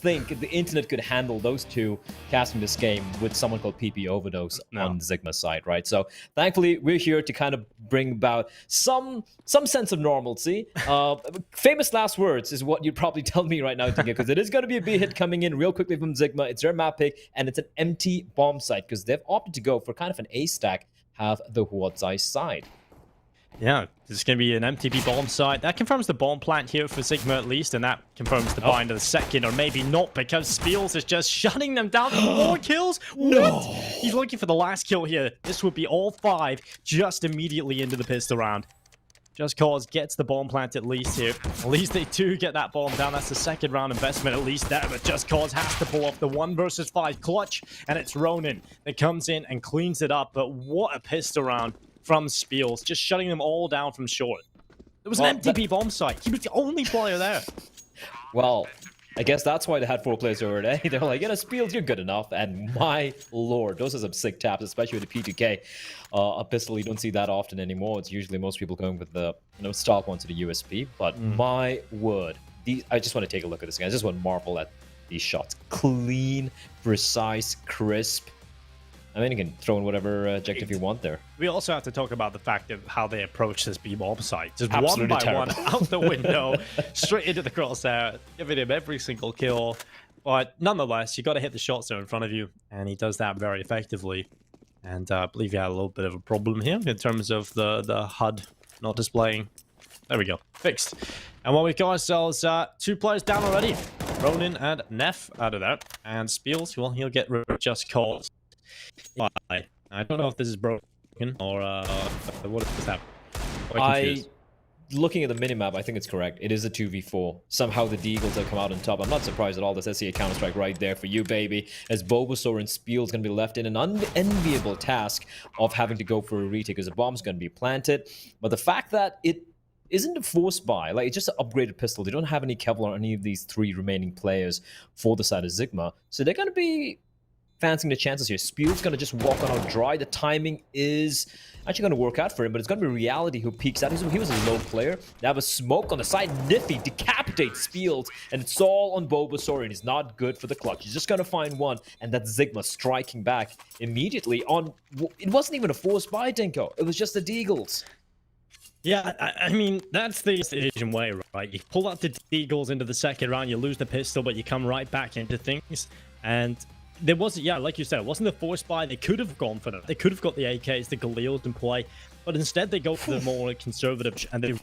think the internet could handle those two casting this game with someone called PP Overdose on ZIGMA's side, right? So thankfully, we're here to kind of bring about some sense of normalcy. Famous last words is what you'd probably tell me right now, because it is going to be a big hit coming in real quickly from ZIGMA. It's their map pick, and it's an empty bomb site because they've opted to go for kind of an A stack, have the HUAT ZAI side. Yeah, this is going to be an MTP bomb site. That confirms the bomb plant here for ZIGMA at least, and that confirms the buy into the second, or maybe not, because Spiels is just shutting them down. 4 kills? No! What? He's looking for the last kill here. This would be all 5 just immediately into the pistol round. Just Cause gets the bomb plant at least here. At least they do get that bomb down. That's the second round investment at least there, but Just Cause has to pull off the 1 versus 5 clutch, and it's Ronin that comes in and cleans it up. But what a pistol round from Spiels, just shutting them all down from short. It was an MTP bomb site. He was the only player there. Well, I guess that's why they had 4 players over there. They're like, Spiels, you're good enough. And my lord, those are some sick taps, especially with the P2K. A pistol, you don't see that often anymore. It's usually most people going with the stock one to the USP. But my word, I just want to take a look at this again. I just want to marvel at these shots. Clean, precise, crisp. I mean, you can throw in whatever objective you want there. We also have to talk about the fact of how they approach this B-bomb site. Just Absolutely one by terrible. one, out the window, straight into the crosshair, giving him every single kill. But nonetheless, you got to hit the shot zone in front of you, and he does that very effectively. And I believe he had a little bit of a problem here in terms of the HUD not displaying. There we go, fixed. And what we've got ourselves 2 players down already. Ronin and Neff out of that. And Spiels, well, he'll get rid of Just Cause. I don't know if this is broken or what is that? Looking at the minimap, I think it's correct. It is a 2v4. Somehow the deagles have come out on top. I'm not surprised at all. This SCA Counter-Strike right there for you, baby. As Bulbasaur and Spiels going to be left in an unenviable task of having to go for a retake because the bomb's going to be planted. But the fact that it isn't a forced buy, like it's just an upgraded pistol. They don't have any Kevlar on any of these 3 remaining players for the side of ZIGMA. So they're going to be fancying the chances here. Spiels going to just walk on out dry. The timing is actually going to work out for him, but it's going to be Reality who peeks out. He was a low player. They have a smoke on the side. Nifty decapitates Spiels, and it's all on Bulbasaur, and he's not good for the clutch. He's just going to find one, and that's ZIGMA striking back immediately on... It wasn't even a forced buy, Dinko. It was just the deagles. Yeah, I mean, that's the Asian way, right? You pull out the deagles into the second round, you lose the pistol, but you come right back into things, and... There wasn't, yeah, like you said, it wasn't the force buy. They could have gone for that. They could have got the AKs, the Galeals in play, but instead they go for the more conservative, and they've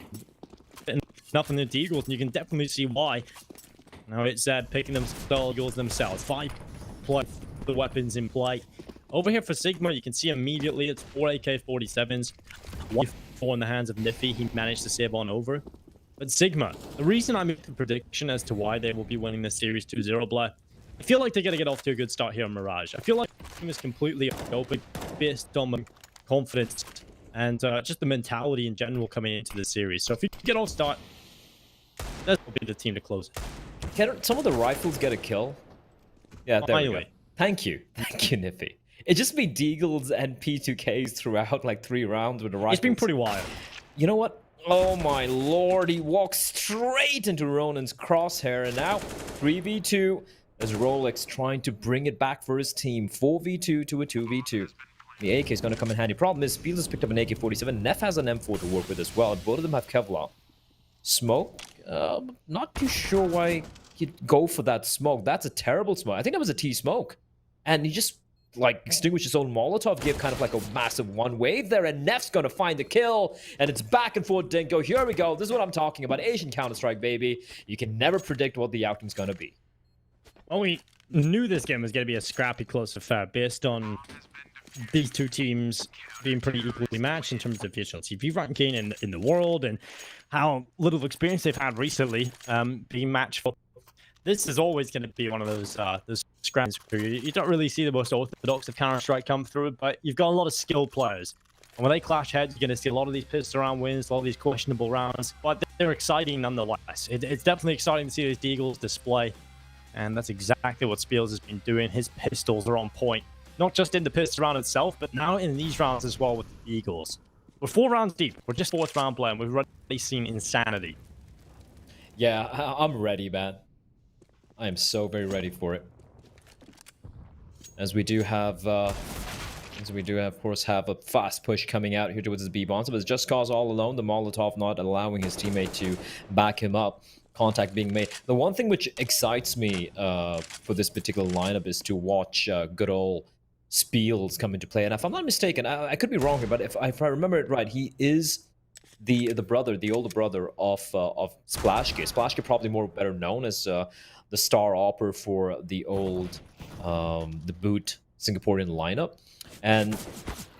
enough in the deagles, and you can definitely see why. Now it's picking themselves themselves. 5 plus the weapons in play. Over here for ZIGMA, you can see immediately it's 4 AK-47s, 4 in the hands of Niffy. He managed to save on over. But ZIGMA, the reason I make the prediction as to why they will be winning this series 2-0, Blair, I feel like they're going to get off to a good start here on Mirage. I feel like the team is completely open based on the confidence and just the mentality in general coming into the series. So if you get off start, that will be the team to close it. Can some of the rifles get a kill? Yeah, there we go. Thank you, Niffy. It just be deagles and P2Ks throughout like 3 rounds with the rifles. It's been pretty wild. You know what? Oh my lord, he walks straight into Ronin's crosshair, and now 3v2. As Rolex trying to bring it back for his team. 4v2 to a 2v2. The AK is going to come in handy. Problem is, Spiels has picked up an AK-47. Neff has an M4 to work with as well. Both of them have Kevlar. Smoke? Not too sure why he'd go for that smoke. That's a terrible smoke. I think that was a T-smoke. And he just, like, extinguished his own Molotov. Gave kind of like a massive one wave there. And Neff's going to find the kill. And it's back and forth, Dinko. Here we go. This is what I'm talking about. Asian Counter-Strike, baby. You can never predict what the outcome's going to be. Well, we knew this game was going to be a scrappy close affair based on these 2 teams being pretty equally matched in terms of HLTV ranking in the world and how little experience they've had recently being matched for. This is always going to be one of those scraps where you don't really see the most orthodox of Counter-Strike come through, but you've got a lot of skilled players. And when they clash heads, you're going to see a lot of these pistol round wins, a lot of these questionable rounds, but they're exciting nonetheless. It's definitely exciting to see these deagles display. And that's exactly what Spiels has been doing. His pistols are on point. Not just in the pistol round itself, but now in these rounds as well with the Eagles. We're 4 rounds deep. We're just 4th round play, and we've already seen insanity. Yeah, I'm ready, man. I am so very ready for it. As we do have, of course, have a fast push coming out here towards his B-bombs, but it's Just Cause all alone. The Molotov not allowing his teammate to back him up. Contact being made. The one thing which excites me for this particular lineup is to watch good old Spiels come into play. And if I'm not mistaken, I could be wrong here, but if I remember it right, he is the older brother of Splashke. Splashke probably more better known as the star opper for the old the boot Singaporean lineup. And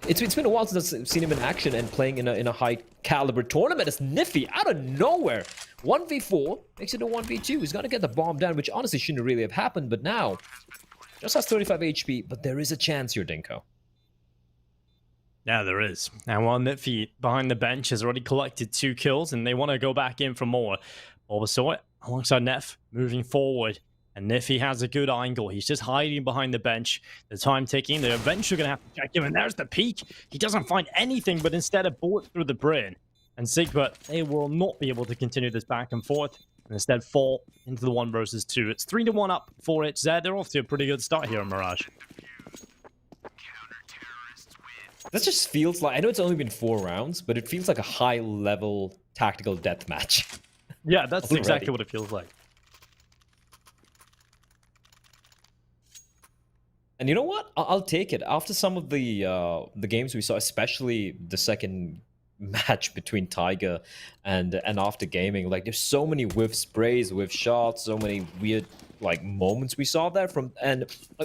it's been a while since I've seen him in action and playing in a high caliber tournament. It's Niffy out of nowhere. 1v4 makes it a 1v2. He's got to get the bomb down, which honestly shouldn't really have happened, but now just has 35 HP, but there is a chance here, Dinko. Yeah, there is. And while Niffy behind the bench has already collected 2 kills, and they want to go back in for more. Bulbasaur alongside Neff moving forward. And Niffy has a good angle. He's just hiding behind the bench. The time ticking. They're eventually going to have to check him. And there's the peek. He doesn't find anything, but instead a bullet through the brain. And ZIGMA, they will not be able to continue this back and forth. And instead fall into the 1 versus 2. It's 3-1 up for HZ. They're off to a pretty good start here on Mirage. That just feels like, I know it's only been 4 rounds, but it feels like a high-level tactical deathmatch. Yeah, that's exactly what it feels like. And you know what? I'll take it. After some of the games we saw, especially the second match between Tiger and After Gaming, like there's so many whiff sprays, whiff shots, so many weird like moments we saw there from, and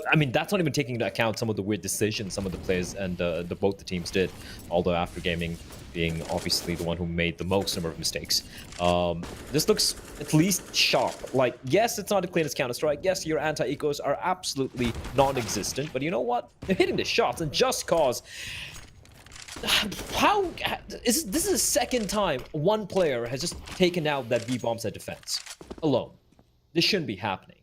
I mean that's not even taking into account some of the weird decisions some of the players and both the teams did. Although After Gaming being obviously the one who made the most number of mistakes. This looks at least sharp. Like, yes, it's not as clean as Counter-Strike. Yes, your anti-ecos are absolutely non-existent. But you know what? They're hitting the shots. And Just Cause... This is the second time one player has just taken out that B-bombs at defense. Alone. This shouldn't be happening.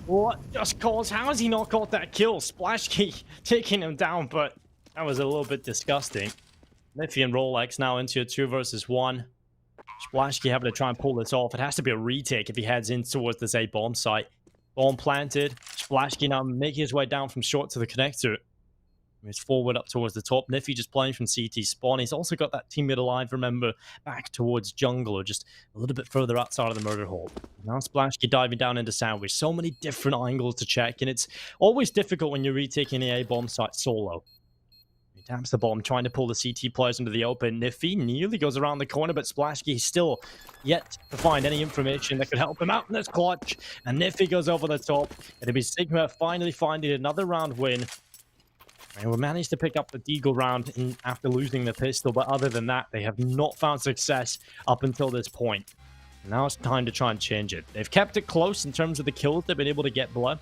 What? Just Cause? How has he not got that kill? Splashke taking him down, but that was a little bit disgusting. Niffy and Rolex now into a 2 versus 1. Splashke having to try and pull this off. It has to be a retake if he heads in towards the ZAI bomb site. Bomb planted. Splashke now making his way down from short to the connector. Moves forward up towards the top. Niffy just playing from CT spawn. He's also got that teammate alive, remember, back towards jungle, or just a little bit further outside of the murder hole. Now Splashke diving down into sandwich. So many different angles to check, and it's always difficult when you're retaking the A bomb site solo. He taps the bomb, trying to pull the CT players into the open. Niffy nearly goes around the corner, but Splashke still yet to find any information that could help him out in this clutch. And Niffy goes over the top. It'll be ZIGMA finally finding another round win. And we managed to pick up the deagle round after losing the pistol, but other than that, they have not found success up until this point. Now it's time to try and change it. They've kept it close in terms of the kills they've been able to get blood.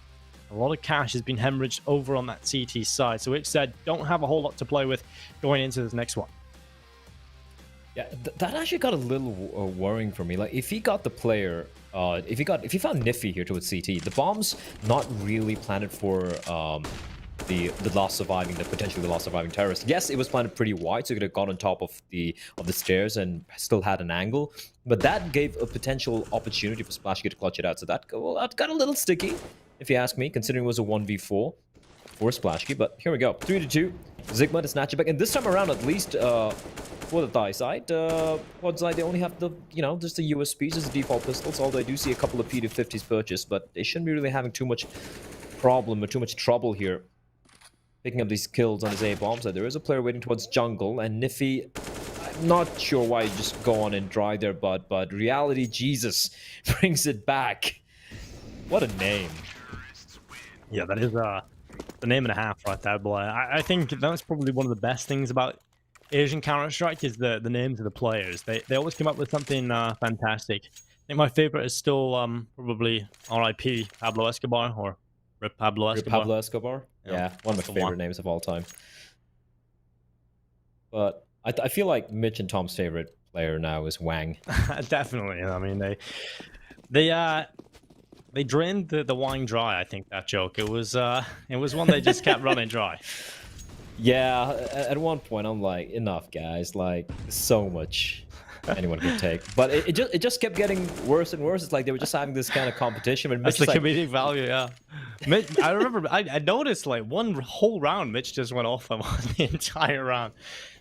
A lot of cash has been hemorrhaged over on that CT side, so it said don't have a whole lot to play with going into this next one. Yeah, that actually got a little worrying for me. Like, if he got the player, if he found Niffy here towards CT, the bomb's not really planted for the last surviving, potentially the last surviving terrorist. Yes, it was planted pretty wide, so it could have got on top of the stairs and still had an angle. But that gave a potential opportunity for Splashke to clutch it out. So that got a little sticky, if you ask me, considering it was a 1v4 for Splashke. But here we go, 3-2. ZIGMA to snatch it back, and this time around, at least for the Thai side, Quad side, they only have the, just the USPs, just the default pistols. Although I do see a couple of P250s purchased, but they shouldn't be really having too much problem or too much trouble here picking up these kills on his A-bomb. So there is a player waiting towards jungle, and Niffy, I'm not sure why you just go on and dry their butt, but Reality Jesus brings it back. What a name. Yeah, that is the name and a half right there, boy. I think that's probably one of the best things about Asian Counter-Strike is the names of the players. They always come up with something fantastic. I think my favorite is still probably RIP Pablo Escobar, or Rip Pablo Escobar. Rip Pablo Escobar? Yeah, one of my favorite names of all time. But I feel like Mitch and Tom's favorite player now is Wang. Definitely. I mean, they drained the Wang dry. I think that joke. It was one they just kept running dry. Yeah, at one point I'm like, enough, guys. Like, so much anyone can take. But it just kept getting worse and worse. It's like they were just having this kind of competition. And That's Mitch the is like, comedic value, yeah. Mitch, I remember, I noticed like one whole round, Mitch just went off him on the entire round.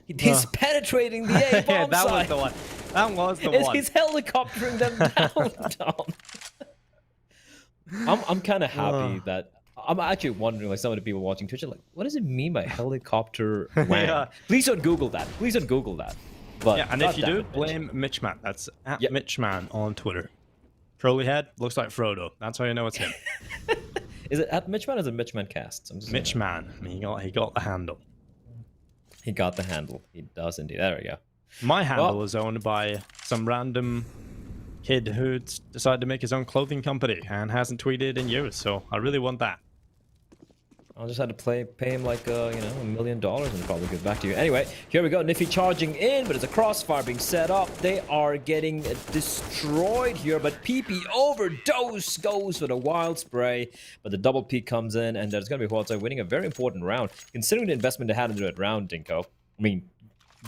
he's penetrating the A Yeah, bomb that was site. the one. That was the one. He's helicoptering them down, Tom. I'm kind of happy that I'm actually wondering, like, some of the people watching Twitch are like, what does it mean by helicopter wang? Yeah. Please don't Google that. Please don't Google that. But Yeah, and if you do, blame Mitchman. That's at Mitchman on Twitter. Curly head, looks like Frodo. That's how you know it's him. Is it at Mitchman or is it Mitchman Casts? Mitchman. He got the handle. He got the handle. He does indeed. There we go. My handle is owned by some random kid who decided to make his own clothing company and hasn't tweeted in years, so I really want that. I'll just have to pay him like, $1 million and probably get back to you. Anyway, here we go. Nifty charging in, but it's a crossfire being set up. They are getting destroyed here, but PP overdose goes for the wild spray. But the double peak comes in, and there's going to be HUAT winning a very important round. Considering the investment they had into that round, Dinko, I mean,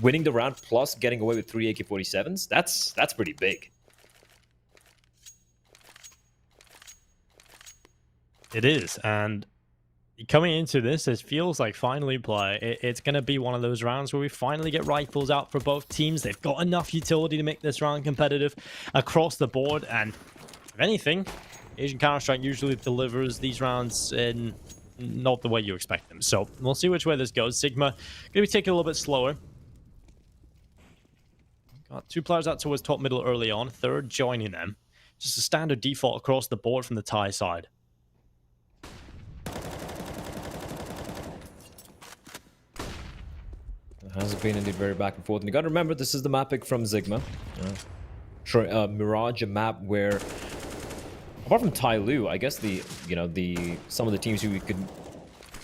winning the round plus getting away with 3 AK-47s, that's pretty big. It is, and coming into this, it feels like finally play. It's going to be one of those rounds where we finally get rifles out for both teams. They've got enough utility to make this round competitive across the board. And if anything, Asian Counter-Strike usually delivers these rounds in not the way you expect them. So we'll see which way this goes. ZIGMA going to be taking a little bit slower. Got 2 players out towards top middle early on. 3rd joining them. Just a standard default across the board from the Thai side. Has been indeed very back and forth. And you got to remember, this is the map pick from ZIGMA. Mirage, a map where, apart from Tai Lu, I guess some of the teams who we could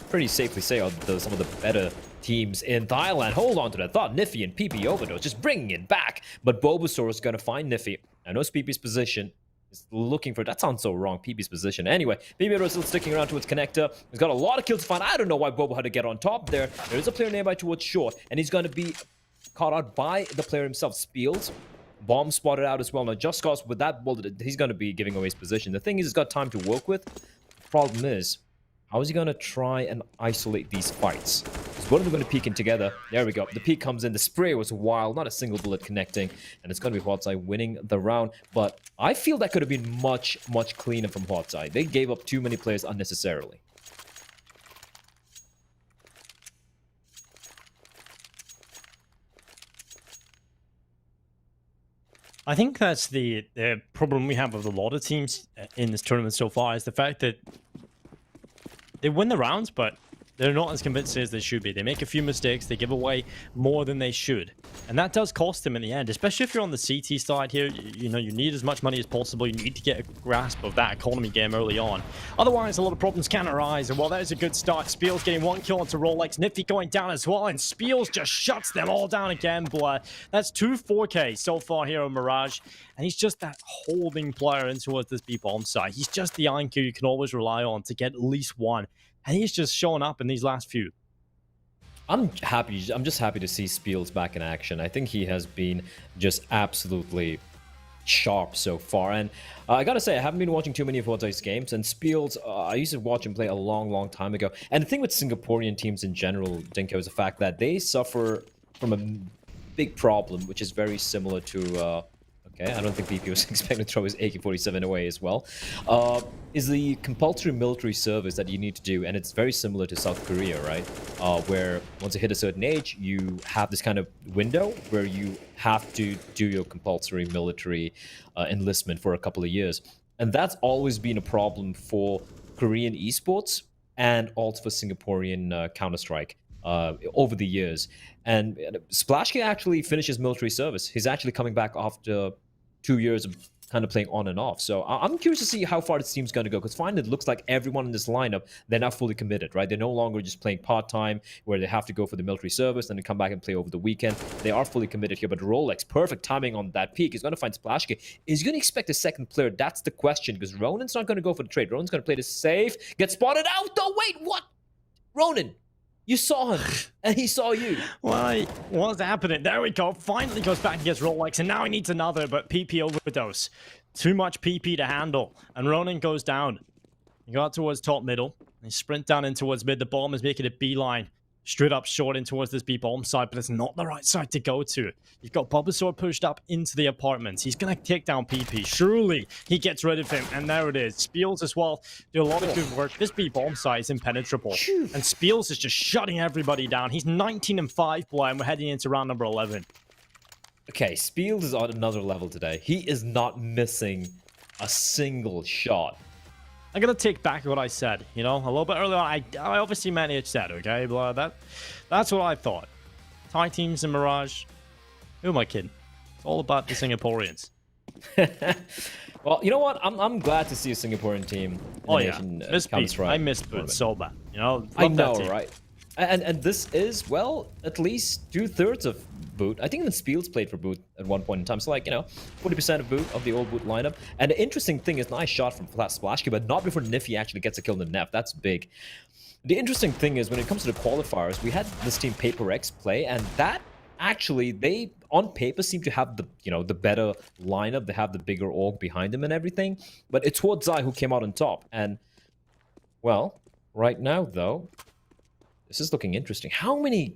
pretty safely say are some of the better teams in Thailand. Hold on to that thought. Niffy and PP overdose, just bringing it back. But Bulbasaur is going to find Niffy. I know PP's position. Is looking for, that sounds so wrong, PP's position. Anyway, PP is still sticking around towards connector. He's got a lot of kills to find. I don't know why Bobo had to get on top there. There is a player nearby towards short, and he's going to be caught out by the player himself, Spiels. Bomb spotted out as well. Now, just cause with that bullet, he's going to be giving away his position. The thing is, he's got time to work with. The problem is, how is he going to try and isolate these fights? Because both of them going to peek in together. There we go. The peek comes in. The spray was wild. Not a single bullet connecting. And it's going to be HUAT winning the round. But I feel that could have been much, much cleaner from HUAT. They gave up too many players unnecessarily. I think that's the problem we have with a lot of teams in this tournament so far, is the fact that they win the rounds, but they're not as convincing as they should be. They make a few mistakes. They give away more than they should. And that does cost them in the end, especially if you're on the CT side here. You know, you need as much money as possible. You need to get a grasp of that economy game early on. Otherwise, a lot of problems can arise. And while that is a good start, Spiels getting 1 kill onto Rolex. Nifty going down as well. And Spiels just shuts them all down again. But that's 2 4K so far here on Mirage. And he's just that holding player in towards this B-bomb side. He's just the IQ you can always rely on to get at least 1. And he's just showing up in these last few. I'm just happy to see Spiels back in action. I think he has been just absolutely sharp so far. And I gotta say, I haven't been watching too many of HUAT's games. And Spiels, I used to watch him play a long, long time ago. And the thing with Singaporean teams in general, Dinko, is the fact that they suffer from a big problem, which is very similar to... Okay, I don't think BP was expecting to throw his AK-47 away as well. Is the compulsory military service that you need to do, and it's very similar to South Korea, right? Where once you hit a certain age, you have this kind of window where you have to do your compulsory military enlistment for a couple of years. And that's always been a problem for Korean esports and also for Singaporean Counter-Strike. Over the years. And Splashkin actually finished his military service. He's actually coming back after 2 years of kind of playing on and off. So I'm curious to see how far this team's going to go, because finally it looks like everyone in this lineup, they're now fully committed, right? They're no longer just playing part-time where they have to go for the military service and then come back and play over the weekend. They are fully committed here. But Rolex, perfect timing on that peak. He's going to find Splashkin. Is he going to expect a second player? That's the question, because Ronan's not going to go for the trade. Ronan's going to play this safe. Get spotted out though. Wait, what? Ronan. You saw him, and he saw you. Why? What's happening? There we go. Finally goes back and gets Rolex, and now he needs another, but PP overdose. Too much PP to handle, and Ronin goes down. He got towards top middle. They sprint down in towards mid. The bomb is making a beeline straight up short in towards this B-bomb side, but it's not the right side to go to. You've got Bulbasaur pushed up into the apartments. He's going to take down PP. Surely he gets rid of him, and there it is. Spiels as well do a lot of good work. This B-bomb side is impenetrable, and Spiels is just shutting everybody down. He's 19-5, boy, and we're heading into round number 11. Okay, Spiels is on another level today. He is not missing a single shot. I'm gonna take back what I said, you know, a little bit earlier on. I obviously meant it said, okay, but that's what I thought. Thai teams in Mirage, who am I kidding? It's all about the Singaporeans. Well, you know what? I'm glad to see a Singaporean team. Oh yeah, I missed Boot so bad. You know, I know, right? And this is, well, at least 2/3 of Boot. I think even Spiels played for Boot at one point in time. So, like, you know, 40% of Boot, of the old Boot lineup. And the interesting thing is, nice shot from Splashky, but not before Niffy actually gets a kill in the Neff. That's big. The interesting thing is, when it comes to the qualifiers, we had this team Paper X play, and that actually, they, on paper, seem to have the, you know, the better lineup. They have the bigger org behind them and everything. But it's HUAT ZAI who came out on top. And, well, right now, though, this is looking interesting. How many...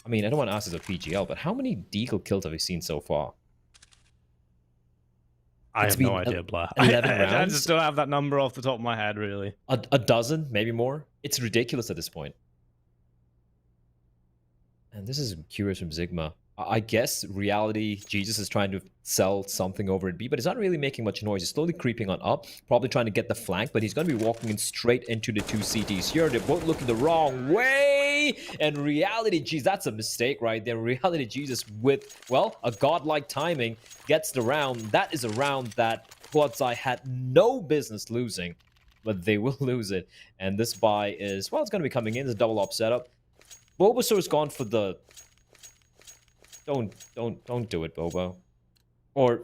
I mean, I don't want to ask as a PGL, but how many deagle kills have we seen so far? I have no idea, Blah. 11 rounds? I just don't have that number off the top of my head, really. A dozen, maybe more. It's ridiculous at this point. And this is curious from ZIGMA. I guess Reality Jesus is trying to sell something over at B, but he's not really making much noise. He's slowly creeping on up, probably trying to get the flank, but he's going to be walking in straight into the two CTs here. They're both looking the wrong way, and Reality Jesus, that's a mistake right there. Reality Jesus with, well, a godlike timing gets the round. That is a round that HUAT ZAI had no business losing, but they will lose it. And this buy is, well, it's going to be coming in. It's a double op setup. Bulbasaur's gone for the... Don't do it, Bobo. Or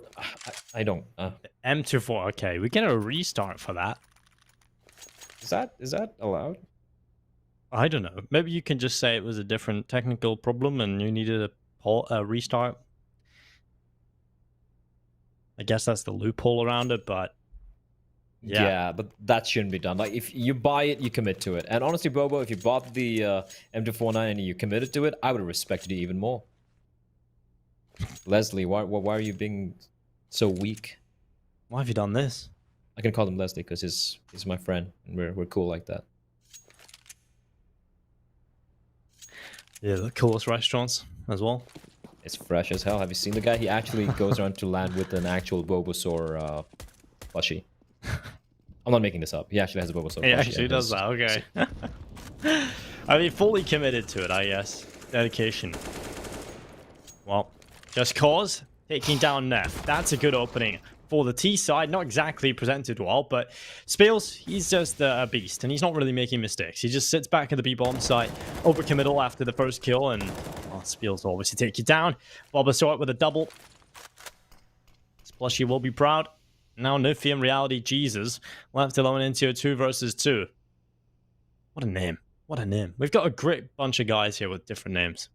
I don't. M24. Okay, we get a restart for that. Is that allowed? I don't know. Maybe you can just say it was a different technical problem and you needed a restart. I guess that's the loophole around it, but yeah, but that shouldn't be done. Like, if you buy it, you commit to it. And honestly, Bobo, if you bought the M249 and you committed to it, I would have respected you even more. Leslie, why are you being so weak? Why have you done this? I can call him Leslie because he's my friend, and we're cool like that. Yeah, the coolest restaurants as well. It's fresh as hell. Have you seen the guy? He actually goes around to land with an actual Bulbasaur plushie. I'm not making this up. He actually has a Bulbasaur plushie. He actually does that, okay. I mean, fully committed to it, I guess. Dedication. Well, just cause taking down Neff. That's a good opening for the T side. Not exactly presented well, but Spiels, he's just a beast, and he's not really making mistakes. He just sits back at the B-bomb site, overcommittal after the first kill, and well, Spiels will obviously take you down. Bulbasaur with a double. Splushy will be proud. Now Niffy and Reality Jesus left alone into a 2 versus 2. What a name. What a name. We've got a great bunch of guys here with different names.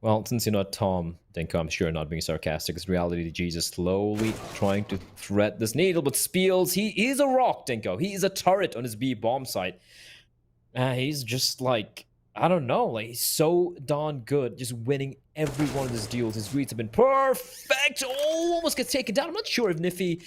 Well, since you're not Tom, Denko, I'm sure you're not being sarcastic. It's Reality Jesus slowly trying to thread this needle, but Spiels, he is a rock, Denko. He is a turret on his B-bomb site. He's just like, I don't know, like, he's so darn good, just winning every one of his duels. His reads have been perfect. Oh, almost gets taken down. I'm not sure if Niffy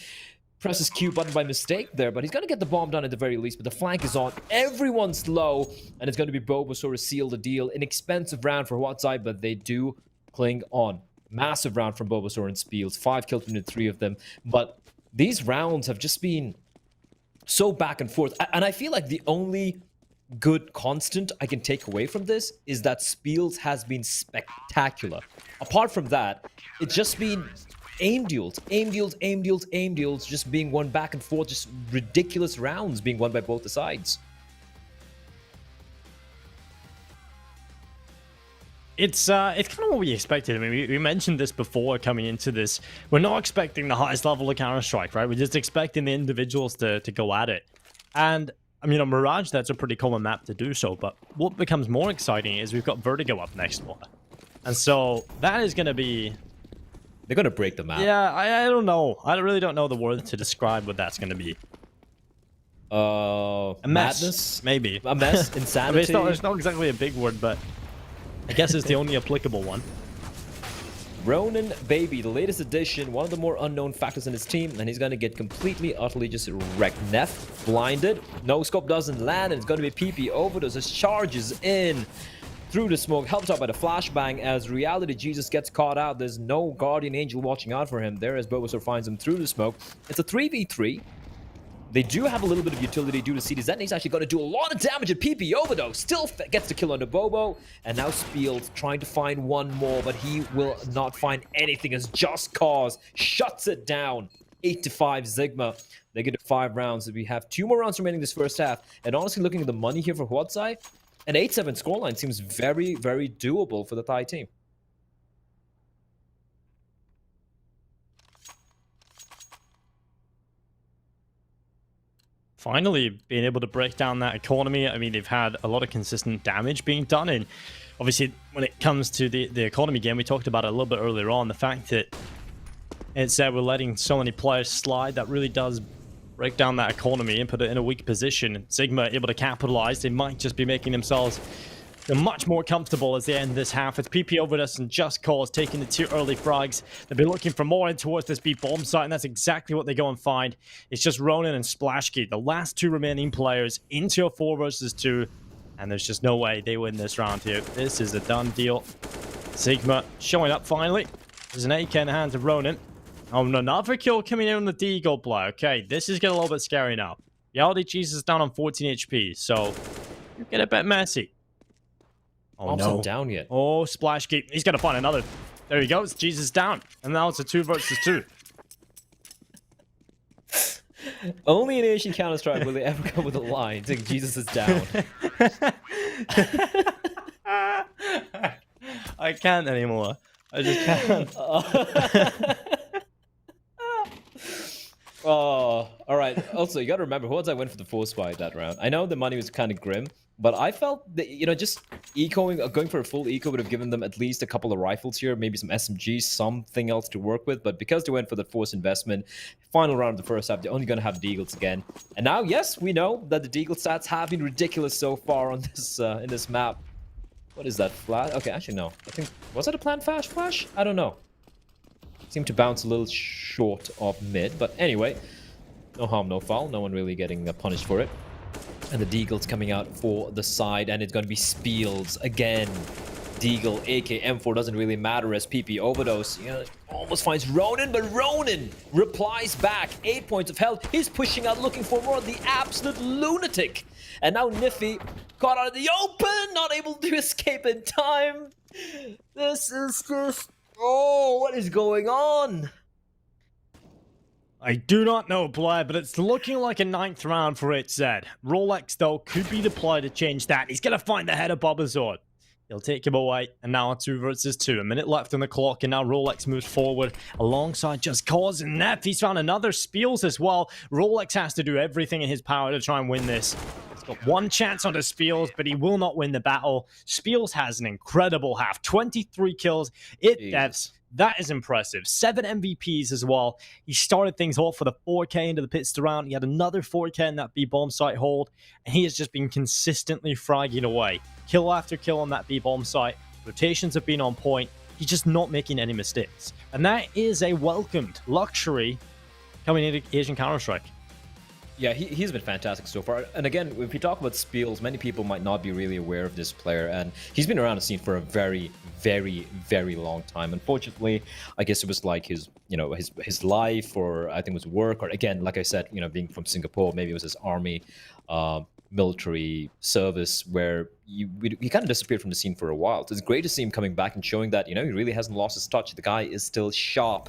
presses Q button by mistake there, but he's going to get the bomb done at the very least. But the flank is on. Everyone's low, and it's going to be Bulbasaur to seal the deal. Inexpensive round for HUAT ZAI, but they do cling on. Massive round from Bulbasaur and Spiels. 5 kills from the 3 of them. But these rounds have just been so back and forth. And I feel like the only good constant I can take away from this is that Spiels has been spectacular. Apart from that, it's just been aim duels, just being won back and forth, just ridiculous rounds being won by both the sides. It's kind of what we expected. I mean, we mentioned this before coming into this. We're not expecting the highest level of Counter-Strike, right? We're just expecting the individuals to go at it. And I mean, on Mirage, that's a pretty common map to do so, but what becomes more exciting is we've got Vertigo up next one. And so that is going to be... They're going to break the map. Yeah, I don't know. I really don't know the word to describe what that's going to be. A madness? Maybe. A mess? Insanity? I mean, it's not exactly a big word, but I guess it's the only applicable one. Ronin Baby, the latest addition, one of the more unknown factors in his team, and he's going to get completely, utterly just wrecked. Neff, blinded. No scope doesn't land, and it's going to be PP Overdose as charges in through the smoke, helped out by the flashbang as Reality Jesus gets caught out. There's no Guardian Angel watching out for him there as Bulbasaur finds him through the smoke. It's a 3v3. They do have a little bit of utility due to CDZ, and he's actually going to do a lot of damage at PP Overdose. Still gets the kill on the Bobo, and now Spiels trying to find one more, but he will not find anything as Just Cause shuts it down. 8-5 ZIGMA. They get to 5 rounds. We have 2 more rounds remaining this first half, and honestly, looking at the money here for HUAT, an 8-7 scoreline seems very, very doable for the Thai team. Finally being able to break down that economy. I mean, they've had a lot of consistent damage being done, and obviously when it comes to the economy game, we talked about it a little bit earlier on, the fact that it's we're letting so many players slide, that really does break down that economy and put it in a weak position. ZIGMA able to capitalize. They might just be making themselves much more comfortable as they end this half. It's PP Overdose and Just Cause taking the 2 early frags. They'll be looking for more in towards this B bomb site, and that's exactly what they go and find. It's just Ronin and Splashkey, the last 2 remaining players, into a 4 versus 2, and there's just no way they win this round here. This is a done deal. ZIGMA showing up finally. There's an AK in the hands of Ronin. Oh, another kill coming in on the deagle play. Okay, this is getting a little bit scary now. Reality Jesus is down on 14 HP, so you get a bit messy. Oh, no. Not down yet. Oh, Splashkey. He's going to find another. There he goes. Jesus down. And now it's a 2 versus 2. Only in Asian Counter-Strike will they ever come with a line saying Jesus is down. I can't anymore. I just can't. Oh, all right. Also, you got to remember, HUAT went for the 4 spy that round. I know the money was kind of grim, but I felt that, you know, just going for a full eco would have given them at least a couple of rifles here, maybe some SMGs, something else to work with. But because they went for the forced investment, final round of the first half, they're only going to have Deagles again. And now, yes, we know that the Deagle stats have been ridiculous so far on this in this map. What is that? Flash? Okay, actually, no. I think, was that a planned flash? I don't know. Seemed to bounce a little short of mid, but anyway, no harm, no foul. No one really getting punished for it. And the Deagle's coming out for the side, and it's going to be Spiels again. Deagle, AK, M4 doesn't really matter as PP Overdose, you know, almost finds Ronin, but Ronin replies back. 8 points of health. He's pushing out, looking for more. The absolute lunatic. And now Niffy got out of the open, not able to escape in time. This is just... Oh, what is going on? I do not know, Blair, but it's looking like a 9th round for HZ. Rolex, though, could be the play to change that. He's going to find the head of Bulbasaur. He'll take him away, and now 2 versus 2. A minute left on the clock, and now Rolex moves forward alongside Just Cause and Neff. He's found another Spiels as well. Rolex has to do everything in his power to try and win this. He's got 1 chance on the Spiels, but he will not win the battle. Spiels has an incredible half. 23 kills, 8 deaths. That is impressive. 7 MVPs as well. He started things off with a 4K into the pits round. He had another 4K in that B-bomb site hold, and he has just been consistently fragging away. Kill after kill on that B-bomb site. Rotations have been on point. He's just not making any mistakes. And that is a welcomed luxury coming into Asian Counter-Strike. Yeah, he's been fantastic so far. And again, if we talk about Spiels, many people might not be really aware of this player. And he's been around the scene for a very, very, very long time. Unfortunately, I guess it was like his, you know, his life, or I think it was work, or again, like I said, you know, being from Singapore, maybe it was his army, military service, where he kind of disappeared from the scene for a while. So it's great to see him coming back and showing that, you know, he really hasn't lost his touch. The guy is still sharp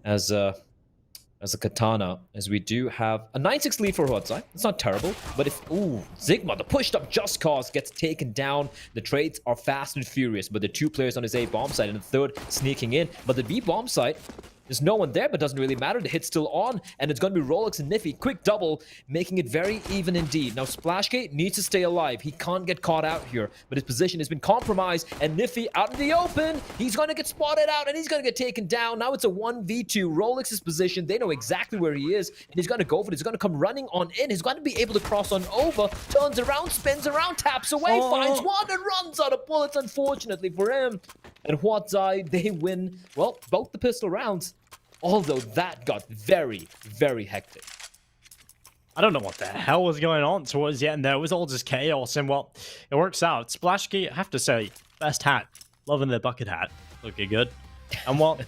as a katana, as we do have a 9-6 lead for HUAT. It's not terrible, but if... Ooh, ZIGMA, the pushed up Just Cause gets taken down. The trades are fast and furious, but the 2 players on his A bomb site and the 3rd sneaking in. But the B bomb site There's no one there, but doesn't really matter. The hit's still on, and it's going to be Rolex and Nifty. Quick double, making it very even indeed. Now, Splashgate needs to stay alive. He can't get caught out here, but his position has been compromised, and Nifty out in the open. He's going to get spotted out, and he's going to get taken down. Now it's a 1v2. Rolex's position, they know exactly where he is, and he's going to go for it. He's going to come running on in. He's going to be able to cross on over, turns around, spins around, taps away, finds one, and runs out of bullets, unfortunately for him. And HUAT ZAI, they win, well, both the pistol rounds. Although that got very, very hectic. I don't know what the hell was going on towards the end there. It was all just chaos, and well, it works out. Splashgate, I have to say, best hat. Loving their bucket hat. Looking good. And well,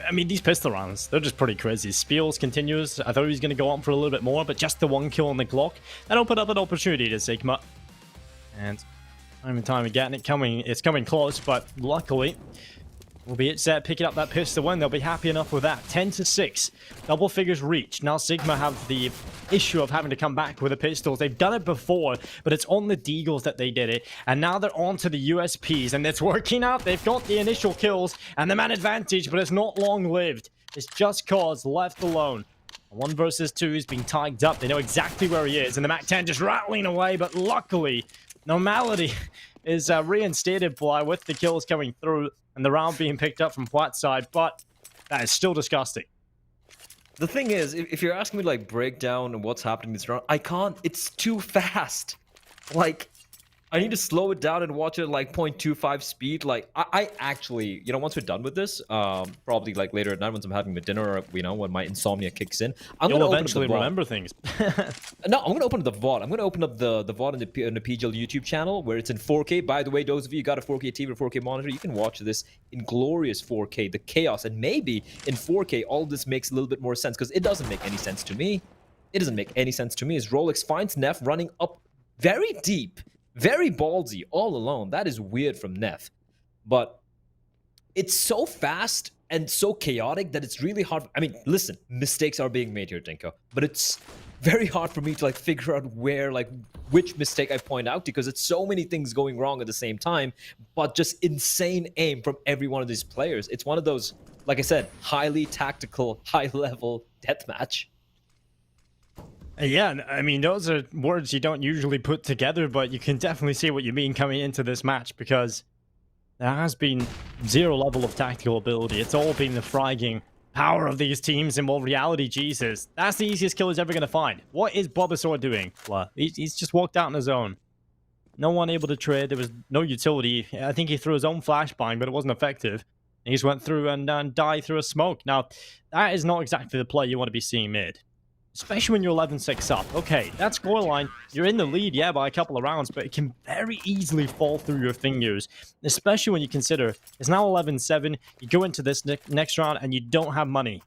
I mean, these pistol rounds, they're just pretty crazy. Spiels continues. I thought he was going to go on for a little bit more, but just the one kill on the clock. That opened up an opportunity to ZIGMA. And time and time again, it's coming close, but luckily, will be it set picking up that pistol win. They'll be happy enough with that. 10-6. Double figures reached. Now ZIGMA have the issue of having to come back with the pistols. They've done it before, but it's on the deagles that they did it. And now they're on to the USPs, and it's working out. They've got the initial kills and the man advantage, but it's not long-lived. It's just cause left alone. 1 versus 2 is being tagged up. They know exactly where he is, and the MAC-10 just rattling away, but luckily, normality is reinstated with the kills coming through and the round being picked up from HUAT's side, but that is still disgusting. The thing is, if you're asking me to like break down what's happening in this round, I can't. It's too fast. Like, I need to slow it down and watch it at like 0.25 speed. Like, I actually, you know, once we're done with this, probably like later at night once I'm having my dinner, or, you know, when my insomnia kicks in, You'll eventually remember things. No, I'm gonna open up the VOD. I'm gonna open up the VOD in the PGL YouTube channel where it's in 4K. By the way, those of you who got a 4K TV or 4K monitor, you can watch this in glorious 4K. The chaos, and maybe in 4K, all of this makes a little bit more sense because it doesn't make any sense to me. It doesn't make any sense to me. As Rolex finds Neff running up very deep. Very ballsy, all alone. That is weird from Neff. But it's so fast and so chaotic that it's really hard. I mean, listen, mistakes are being made here, Dinko. But it's very hard for me to like figure out where, like, which mistake I point out because it's so many things going wrong at the same time. But just insane aim from every one of these players. It's one of those, like I said, highly tactical, high-level deathmatch. Yeah, I mean, those are words you don't usually put together, but you can definitely see what you mean coming into this match because there has been zero level of tactical ability. It's all been the fragging power of these teams, and well, reality, Jesus, that's the easiest kill he's ever going to find. What is Bulbasaur doing? He's just walked out on his own. No one able to trade. There was no utility. I think he threw his own flashbang, but it wasn't effective. He just went through and died through a smoke. Now, that is not exactly the play you want to be seeing mid. Especially when you're 11-6 up. Okay, that scoreline, you're in the lead, yeah, by a couple of rounds, but it can very easily fall through your fingers. Especially when you consider it's now 11-7, you go into this next round and you don't have money.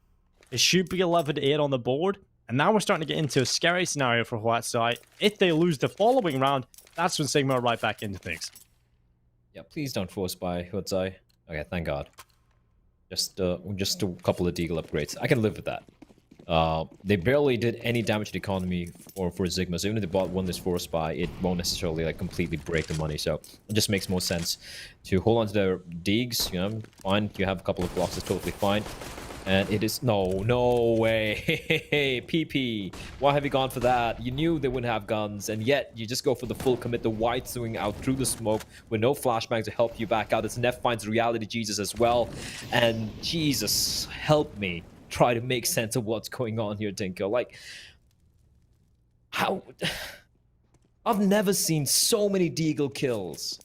It should be 11-8 on the board, and now we're starting to get into a scary scenario for HUAT's side. If they lose the following round, that's when ZIGMA are right back into things. Yeah, please don't force buy HUAT ZAI. Okay, thank God. Just a couple of deagle upgrades. I can live with that. They barely did any damage to the economy for ZIGMA, so even if they won this force buy, it won't necessarily like completely break the money, so it just makes more sense to hold on to their deags, you know, fine, you have a couple of blocks, it's totally fine, and it is, no way, PP, why have you gone for that? You knew they wouldn't have guns, and yet you just go for the full commit, the white swing out through the smoke with no flashbangs to help you back out. This Neff finds reality Jesus as well, and Jesus, help me try to make sense of what's going on here, Dinko. Like, how... I've never seen so many deagle kills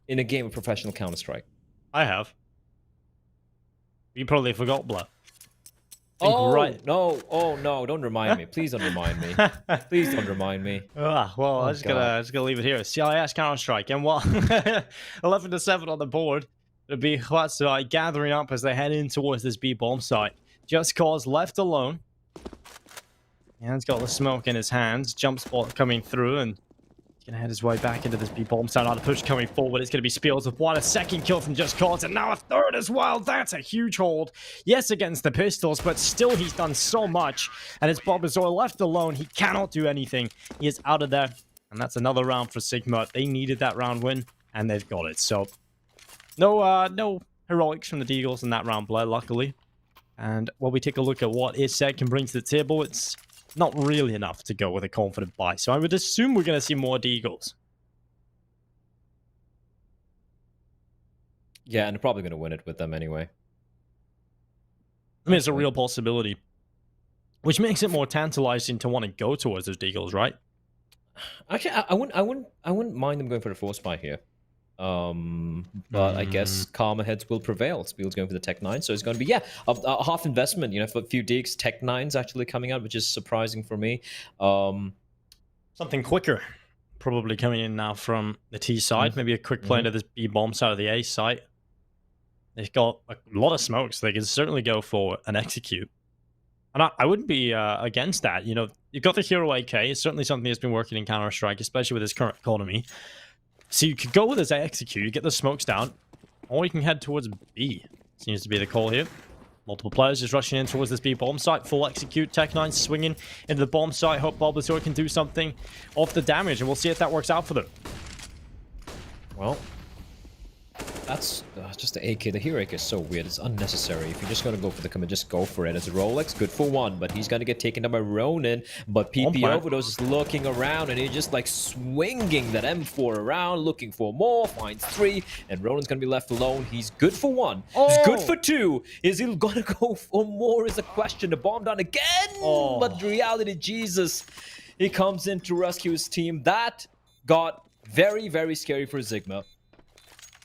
in a game of professional Counter-Strike. I have. You probably forgot, Blah. No, oh no, don't remind me. Please don't remind me. Please don't remind me. Well, I'm just gonna leave it here. CIS Counter-Strike, and what? 11-7 on the board. It'll be HUAT ZAI gathering up as they head in towards this B bomb site. Just Cause left alone. And he's got the smoke in his hands. Jump spot coming through, and he's gonna head his way back into this B bomb site. Now the push coming forward. It's gonna be Spiels with one, a second kill from Just Cause, and now a third as well. That's a huge hold. Yes, against the pistols, but still he's done so much. And it's Bulbasaur left alone. He cannot do anything. He is out of there, and that's another round for ZIGMA. They needed that round win, and they've got it. So. No heroics from the deagles in that round play, luckily. And while we take a look at what ZAI can bring to the table, it's not really enough to go with a confident buy. So I would assume we're going to see more deagles. Yeah, and they're probably going to win it with them anyway. I mean, it's a real possibility, which makes it more tantalizing to want to go towards those deagles, right? Actually, I wouldn't mind them going for the force buy here. But I guess calmer heads will prevail. Spiels going for the Tech 9, so it's going to be a half investment. You know, for a few digs, Tech 9's actually coming out, which is surprising for me. Something quicker probably coming in now from the T side. Maybe a quick play into this B bomb side of the A site. They've got a lot of smoke, so they can certainly go for an execute. And I wouldn't be against that. You know, you've got the Hero AK. It's certainly something that's been working in Counter-Strike, especially with its current economy. So you could go with this execute, you get the smokes down, or you can head towards B. Seems to be the call here. Multiple players just rushing in towards this B bomb site. Full execute, Tech 9 swinging into the bomb site. Hope Bulbasaur can do something off the damage, and we'll see if that works out for them. Well, that's just the AK. The Hero AK is so weird. It's unnecessary. If you're just going to go for the commit, just go for it. As a Rolex, good for one, but he's going to get taken up by Ronin. But PP Overdose is looking around, and he's just like swinging that M4 around, looking for more, finds 3, and Ronin's going to be left alone. He's good for 1. He's good for 2. Is he going to go for more is a question. The bomb down again, but the reality, Jesus, he comes in to rescue his team. That got very, very scary for ZIGMA.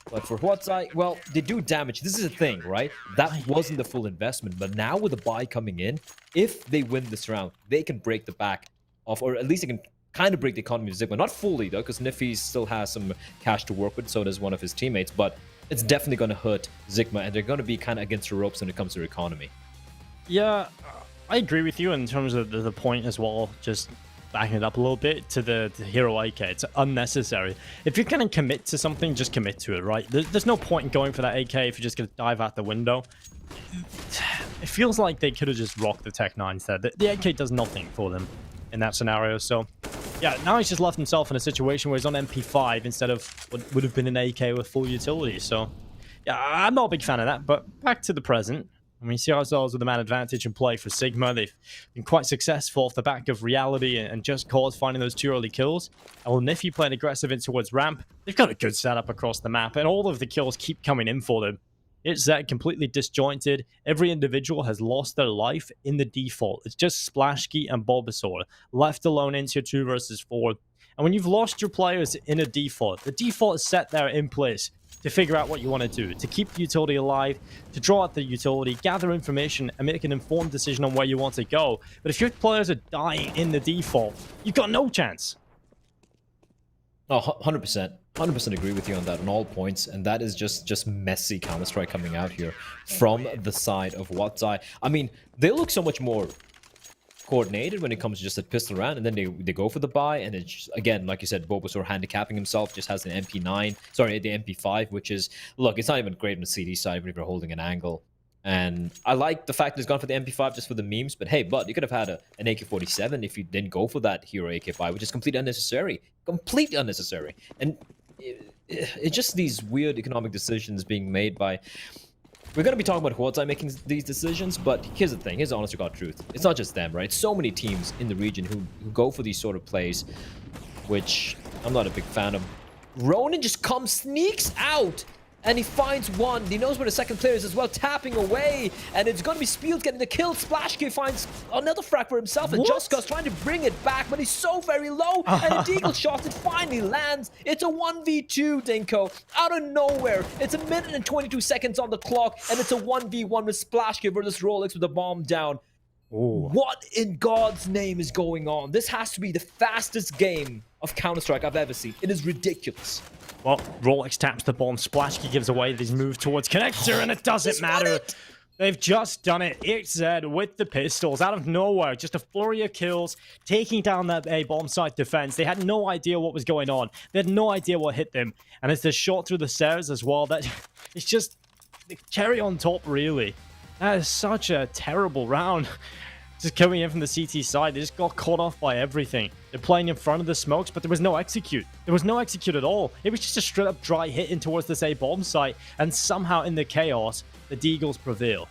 But for HUAT, well, they do damage. This is a thing, right? That wasn't the full investment. But now with the buy coming in, if they win this round, they can break the back off, or at least they can kind of break the economy of ZIGMA. Not fully, though, because Nifty still has some cash to work with, so does one of his teammates. But it's definitely going to hurt ZIGMA, and they're going to be kind of against the ropes when it comes to their economy. Yeah, I agree with you in terms of the point as well. Just backing it up a little bit to the Hero AK. It's unnecessary. If you're going to commit to something, just commit to it, right? There's no point in going for that AK if you're just going to dive out the window. It feels like they could have just rocked the Tech 9 instead. The AK does nothing for them in that scenario. So, yeah, now he's just left himself in a situation where he's on MP5 instead of what would have been an AK with full utility. So, yeah, I'm not a big fan of that. But back to the present. I mean, see ourselves with the man advantage in play for ZIGMA. They've been quite successful off the back of reality and just cause finding those 2 early kills. And while Nifty playing aggressive in towards ramp, they've got a good setup across the map, and all of the kills keep coming in for them. It's that completely disjointed. Every individual has lost their life in the default. It's just Splashkey and Bulbasaur left alone into 2 versus 4. And when you've lost your players in a default, the default is set there in place to figure out what you want to do, to keep the utility alive, to draw out the utility, gather information, and make an informed decision on where you want to go. But if your players are dying in the default, you've got no chance. Oh, 100%. 100% agree with you on that on all points, and that is just messy Counter-Strike coming out here from the side of ZAI. I mean, they look so much more coordinated when it comes to just a pistol round, and then they go for the buy, and it's just, again, like you said, Bulbasaur handicapping himself, just has an MP9, sorry, the MP5, which is, look, it's not even great on the CD side, even if you're holding an angle. And I like the fact that he's gone for the MP5 just for the memes, but hey, you could have had an AK-47 if you didn't go for that Hero AK-5, which is completely unnecessary. Completely unnecessary. And it's just these weird economic decisions being made by... We're going to be talking about HUAT making these decisions, but here's the thing. Here's the honest to God truth. It's not just them, right? It's so many teams in the region who go for these sort of plays, which I'm not a big fan of. Ronin just sneaks out, and he finds 1. He knows where the second player is as well, tapping away, and it's going to be Spiels getting the kill. Splashkey finds another frag for himself, and Justcause trying to bring it back, but he's so very low, and a deagle shot, it finally lands. It's a 1v2, Dinko, out of nowhere. It's 1 minute and 22 seconds on the clock, and it's a 1v1 with Splashkey versus Rolex with the bomb down. Ooh. What in God's name is going on? This has to be the fastest game of Counter-Strike I've ever seen. It is ridiculous. Well, Rolex taps the bomb. Splashkey gives away his move towards connector, and it doesn't matter. They've just done it. HZ with the pistols out of nowhere. Just a flurry of kills, taking down that A bomb site defense. They had no idea what was going on. They had no idea what hit them. And it's the shot through the stairs as well. That it's just the cherry on top, really. That is such a terrible round just coming in from the CT side. They just got caught off by everything. They're playing in front of the smokes, but there was no execute. There was no execute at all. It was just a straight up dry hit in towards this A bomb site, and somehow in the chaos, the deagles prevail.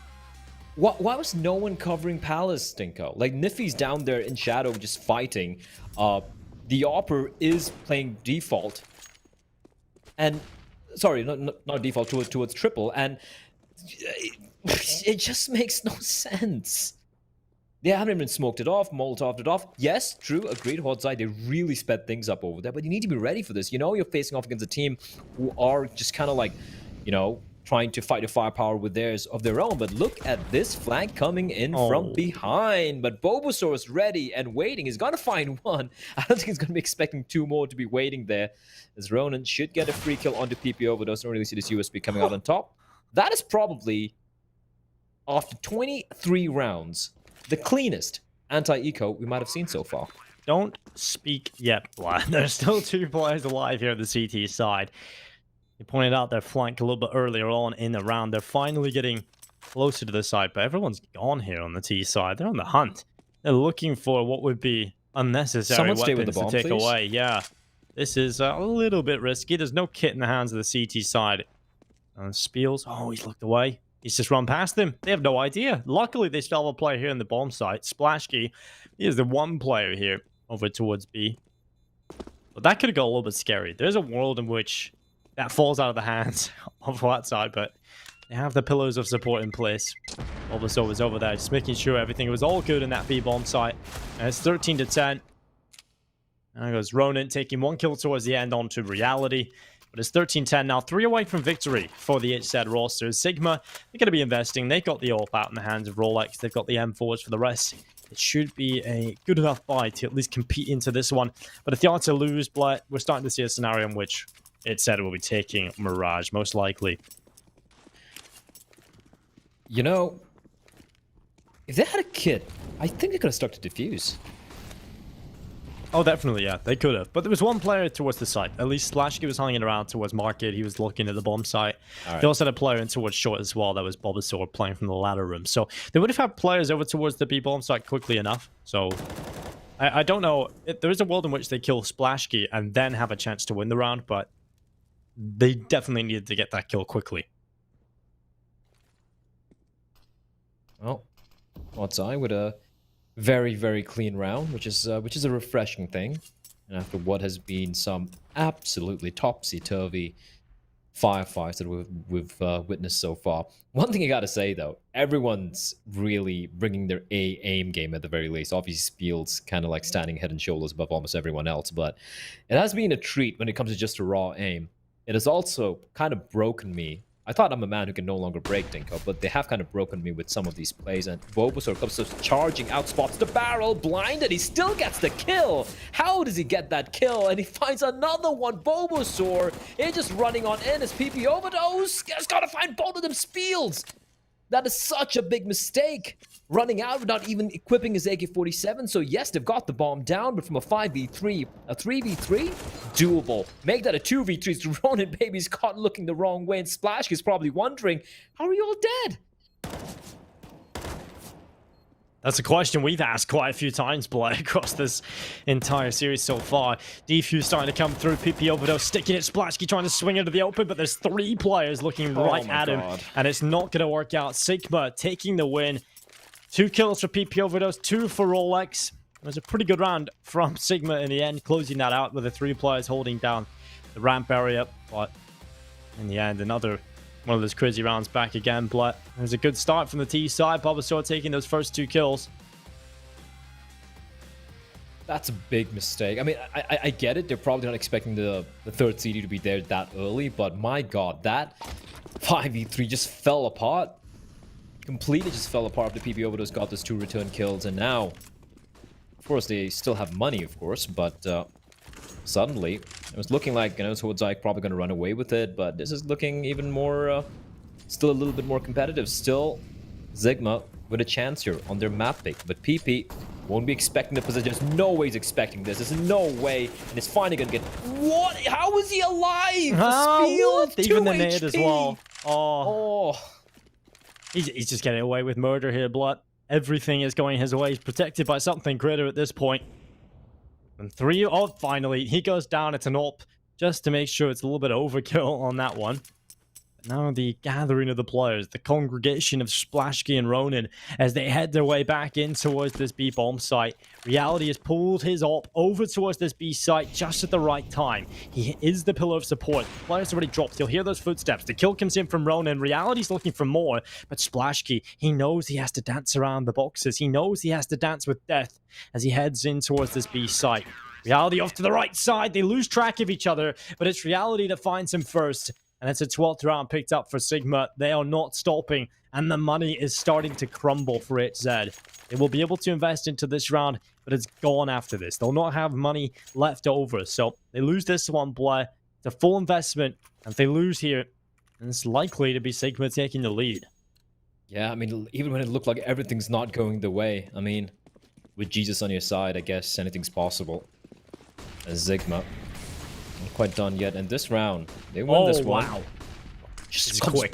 Why was no one covering Palace, Stinko? Like, Nifty's down there in shadow just fighting. The Opper is playing default. And, sorry, not default, towards triple. And it just makes no sense. They haven't even smoked it off, Molotoved it off. Yes, true, agreed, HUAT ZAI, they really sped things up over there. But you need to be ready for this. You know you're facing off against a team who are just kind of like, you know, trying to fight a firepower with theirs of their own. But look at this flank coming in from behind. But Bulbasaur is ready and waiting. He's going to find one. I don't think he's going to be expecting two more to be waiting there. As Ronan should get a free kill onto PP Overdose. Don't really see this USB coming out on top. That is probably, after 23 rounds, the cleanest anti-eco we might have seen so far. Don't speak yet, Vlad. There's still 2 players alive here on the CT side. You pointed out their flank a little bit earlier on in the round. They're finally getting closer to the side, but everyone's gone here on the T side. They're on the hunt. They're looking for what would be unnecessary weapons to take away. Yeah, this is a little bit risky. There's no kit in the hands of the CT side. Spiels, oh, he's looked away. He's just run past them. They have no idea. Luckily, they still have a player here in the bomb site. Splashkey, he is the one player here over towards B. But that could have got a little bit scary. There's a world in which that falls out of the hands of HUAT ZAI, but they have the pillars of support in place. Bulbasaur was over there, just making sure everything was all good in that B bomb site. And it's 13-10. There goes Ronan, taking 1 kill towards the end onto Reality. But it's 13-10 now, 3 away from victory for the HZ roster. ZIGMA, they're going to be investing. They got the AWP out in the hands of Rolex. They've got the M4s for the rest. It should be a good enough buy to at least compete into this one. But if they are to lose, Blatt, we're starting to see a scenario in which HZ will be taking Mirage, most likely. You know, if they had a kit, I think they could have stuck to Diffuse. Oh, definitely, yeah, they could have. But there was one player towards the site. At least Splashkey was hanging around towards Market. He was looking at the bomb site. They also had a player in towards Short as well. That was Bulbasaur playing from the ladder room. So they would have had players over towards the B bomb site quickly enough. So I don't know. There is a world in which they kill Splashkey and then have a chance to win the round, but they definitely needed to get that kill quickly. Well, HUAT ZAI with a very, very clean round, which is a refreshing thing. And after what has been some absolutely topsy-turvy firefights that we've witnessed so far. One thing I gotta say though, everyone's really bringing their aim game at the very least. Obviously, Spiels kind of like standing head and shoulders above almost everyone else, but it has been a treat when it comes to just a raw aim. It has also kind of broken me. I thought I'm a man who can no longer break Dinko, but they have kind of broken me with some of these plays. And Bulbasaur comes to charging out, spots the barrel, blinded. He still gets the kill. How does he get that kill? And he finds another one. Bulbasaur is just running on in as PP Overdose. He's got to find both of them. Spiels. That is such a big mistake. Running out without even equipping his AK-47. So yes, they've got the bomb down, but from a 5v3, a 3v3, doable. Make that a 2v3. Ronan baby's caught looking the wrong way, and Splash is probably wondering, how are you all dead? That's a question we've asked quite a few times, Blair, across this entire series so far. Defuse starting to come through. PP Overdose sticking it. Splashkey trying to swing into the open, but there's 3 players looking right at him, and it's not going to work out. Sigma taking the win. 2 kills for PP Overdose, 2 for Rolex. It was a pretty good round from Sigma in the end, closing that out with the 3 players holding down the ramp area. But in the end, another one of those crazy rounds back again. But it was a good start from the T side. Bulbasaur taking those first 2 kills. That's a big mistake. I mean, I get it. They're probably not expecting the third CD to be there that early. But my God, that 5v3 just fell apart. Completely just fell apart after PP Overdose got those 2 return kills. And now, of course, they still have money, of course. But suddenly, it was looking like, you know, HUAT ZAI probably going to run away with it. But this is looking even more, still a little bit more competitive. Still, ZIGMA with a chance here on their map pick. But PP won't be expecting the position. There's no way he's expecting this. There's no way. And it's finally going to get... What? How is he alive? What? Even the nade as well. Oh. He's just getting away with murder here, Blood. Everything is going his way. He's protected by something greater at this point. And 3, oh, finally, he goes down. It's an AWP just to make sure it's a little bit overkill on that one. Now the gathering of the players, the congregation of Splashki and Ronin, as they head their way back in towards this B bomb site. Reality has pulled his AWP over towards this B site just at the right time. He is the pillar of support. The players already dropped. You'll hear those footsteps. The kill comes in from Ronin. Reality's looking for more, but Splashki, he knows he has to dance around the boxes. He knows he has to dance with death as he heads in towards this B site. Reality off to the right side. They lose track of each other, but it's Reality that finds him first. And it's a 12th round picked up for ZIGMA. They are not stopping, and the money is starting to crumble for HZ. They will be able to invest into this round, but it's gone after this. They'll not have money left over, so they lose this one, play. It's a full investment, and if they lose here, then it's likely to be ZIGMA taking the lead. Yeah, I mean, even when it looked like everything's not going the way, I mean, with Jesus on your side, I guess anything's possible. As ZIGMA. Not quite done yet, and this round, they win this one. Wow. Just quick.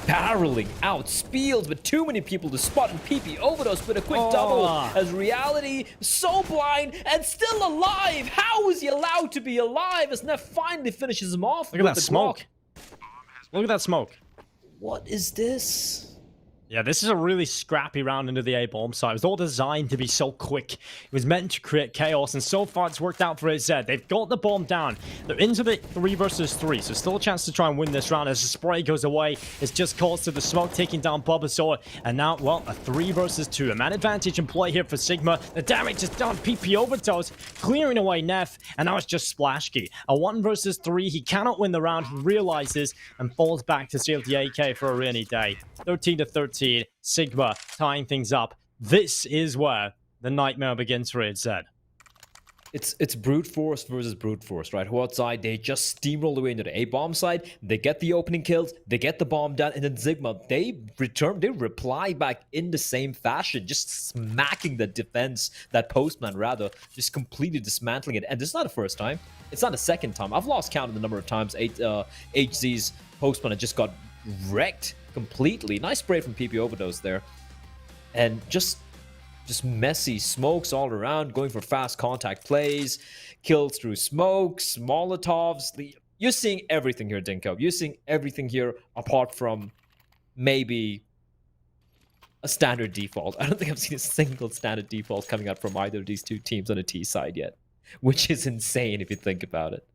Barreling out. Spiels with too many people to spot, and PP Overdose with a quick double as Reality so blind and still alive. How is he allowed to be alive as Neff finally finishes him off? Look at that smoke. Look at that smoke. What is this? Yeah, this is a really scrappy round into the A bomb site. It was all designed to be so quick. It was meant to create chaos, and so far it's worked out for HZ. They've got the bomb down. They're into the 3 versus 3, so still a chance to try and win this round as the spray goes away. It's just calls to the smoke, taking down Bulbasaur, and now, well, a 3 versus 2. A man advantage in play here for ZIGMA. The damage is done. PP Overdose, clearing away Neff, and now it's just Splashki. A 1 versus 3. He cannot win the round. He realizes and falls back to save the AK for a rainy day. 13-13. ZIGMA tying things up. This is where the nightmare begins for HZ. It's brute force versus brute force, right? HUAT side, they just steamroll the way into the A-bomb side. They get the opening kills, they get the bomb down, and then ZIGMA, they reply back in the same fashion, just smacking the defense, that postman rather, just completely dismantling it. And this is not the first time. It's not the second time. I've lost count of the number of times HZ's postman had just got wrecked completely. Nice spray from PP Overdose there. And just messy smokes all around, going for fast contact plays, kills through smokes, Molotovs. You're seeing everything here, Dinko. You're seeing everything here apart from maybe a standard default. I don't think I've seen a single standard default coming out from either of these two teams on the T side yet, which is insane if you think about it.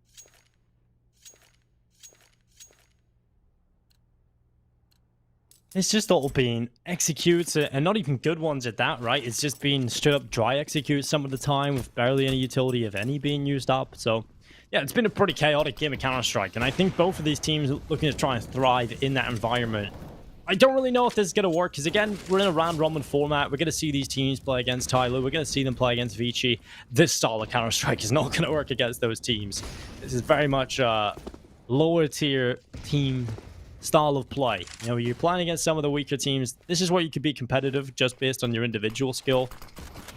It's just all being executes, and not even good ones at that, right? It's just being straight up dry executes some of the time with barely any utility of any being used up. So, yeah, it's been a pretty chaotic game of Counter-Strike, and I think both of these teams are looking to try and thrive in that environment. I don't really know if this is going to work, because again, we're in a round-robin format. We're going to see these teams play against Tyler. We're going to see them play against Vici. This style of Counter-Strike is not going to work against those teams. This is very much a lower-tier team style of play. You know, you're playing against some of the weaker teams. This is where you could be competitive just based on your individual skill.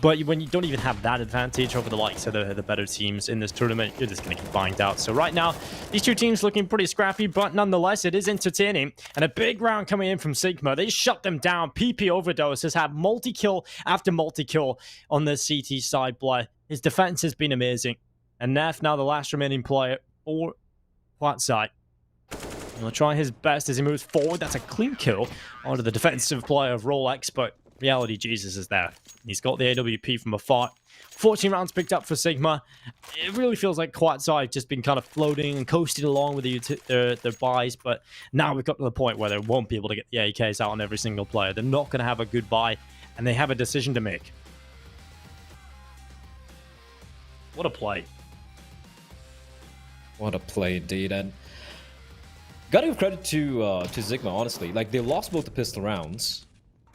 But when you don't even have that advantage over the likes of the better teams in this tournament, you're just going to get banged out. So right now, these two teams looking pretty scrappy, but nonetheless, it is entertaining. And a big round coming in from ZIGMA. They shut them down. PP Overdose has had multi-kill after multi-kill on the CT side play. His defense has been amazing. And Neff, now the last remaining player for HUAT side. He'll try his best as he moves forward. That's a clean kill onto the defensive player of Rolex, but Reality Jesus is there. He's got the AWP from afar. 14 rounds picked up for ZIGMA. It really feels like HUAT side just been kind of floating and coasting along with their buys, but now we've got to the point where they won't be able to get the AKs out on every single player. They're not going to have a good buy, and they have a decision to make. What a play. What a play, indeed. And gotta give credit to ZIGMA, honestly. Like, they lost both the pistol rounds,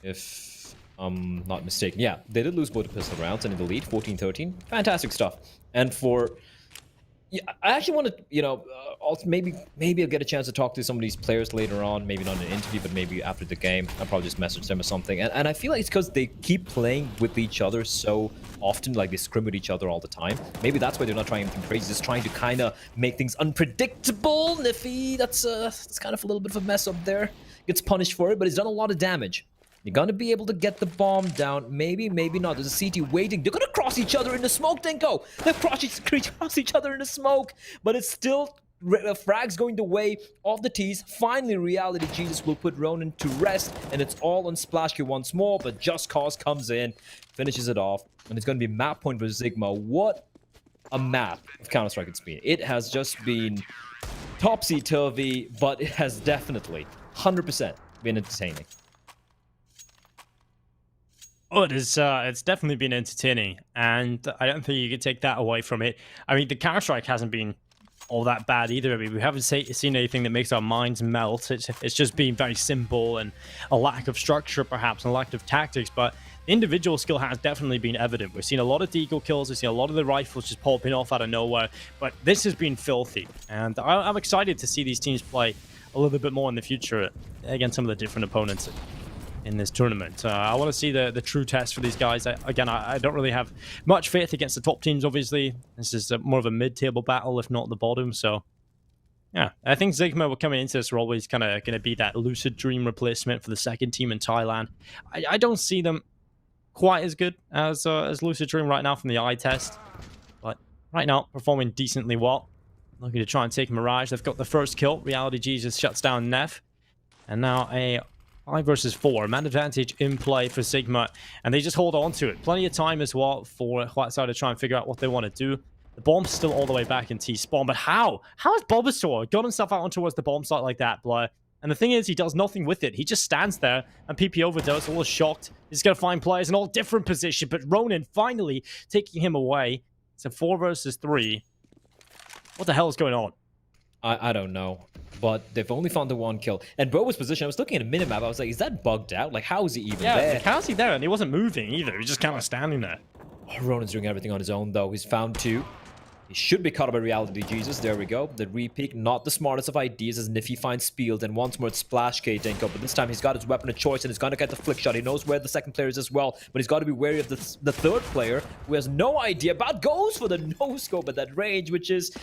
if I'm not mistaken. Yeah, they did lose both the pistol rounds and in the lead, 14-13. Fantastic stuff. And for... Yeah, I actually want to, you know, also maybe I'll get a chance to talk to some of these players later on. Maybe not in an interview, but maybe after the game. I'll probably just message them or something. And I feel like it's because they keep playing with each other so often, like they scrim with each other all the time. Maybe that's why they're not trying anything crazy, just trying to kind of make things unpredictable. Niffy, that's kind of a little bit of a mess up there. Gets punished for it, but he's done a lot of damage. You're gonna be able to get the bomb down. Maybe, maybe not. There's a CT waiting. They're gonna cross each other in the smoke, Dinko. They'll cross each other in the smoke, but it's still frags going the way of the T's. Finally, Reality Jesus will put Ronin to rest, and it's all on Splashky once more, but Just Cause comes in, finishes it off, and it's going to be map point for ZIGMA. What a map of Counter-Strike it's been. It has just been topsy-turvy, but it has definitely 100% been entertaining. Oh, it's definitely been entertaining, and I don't think you could take that away from it. I mean, the Counter-Strike hasn't been all that bad either. I mean, we haven't seen anything that makes our minds melt. It's just been very simple and a lack of structure, perhaps, and a lack of tactics, but the individual skill has definitely been evident. We've seen a lot of deagle kills, we've seen a lot of the rifles just popping off out of nowhere, but this has been filthy, and I'm excited to see these teams play a little bit more in the future against some of the different opponents in this tournament. I want to see the true test for these guys. I don't really have much faith against the top teams, obviously. This is more of a mid-table battle, if not the bottom, so yeah. I think ZIGMA were coming into this, are always kind of going to be that Lucid Dream replacement for the second team in Thailand. I don't see them quite as good as Lucid Dream right now from the eye test, but right now performing decently well. Looking to try and take Mirage. They've got the first kill. Reality Jesus shuts down Neff, and now a 5 versus 4, man advantage in play for ZIGMA, and they just hold on to it. Plenty of time as well for HUAT to try and figure out what they want to do. The bomb's still all the way back in T-spawn, but how? How has Bulbasaur got himself out towards the bomb site like that, Blair? And the thing is, he does nothing with it. He just stands there, and PP Overdose, all shocked. He's going to find players in all different positions, but Ronin finally taking him away. It's a 4 versus 3. What the hell is going on? I don't know, but they've only found the one kill. And Boba's position, I was looking at a minimap, I was like, is that bugged out? Like, how is he even there? Yeah, how's he there? And he wasn't moving either. He was just kind of standing there. Ronin's doing everything on his own, though. He's found 2. He should be caught up by Reality Jesus. There we go. The re-peek, not the smartest of ideas, as if he finds Spiels, and once more it's Splashky, Dinko. But this time he's got his weapon of choice, and he's going to get the flick shot. He knows where the second player is as well, but he's got to be wary of the third player, who has no idea, but goes for the no-scope at that range, which is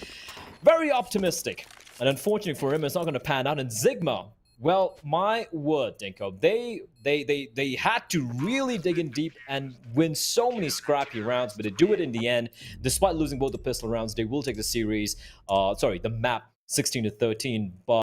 very optimistic. And unfortunately for him, it's not going to pan out. And ZIGMA, well, my word, Dinko, they had to really dig in deep and win so many scrappy rounds, but they do it in the end. Despite losing both the pistol rounds, they will take the series, the map 16-13, but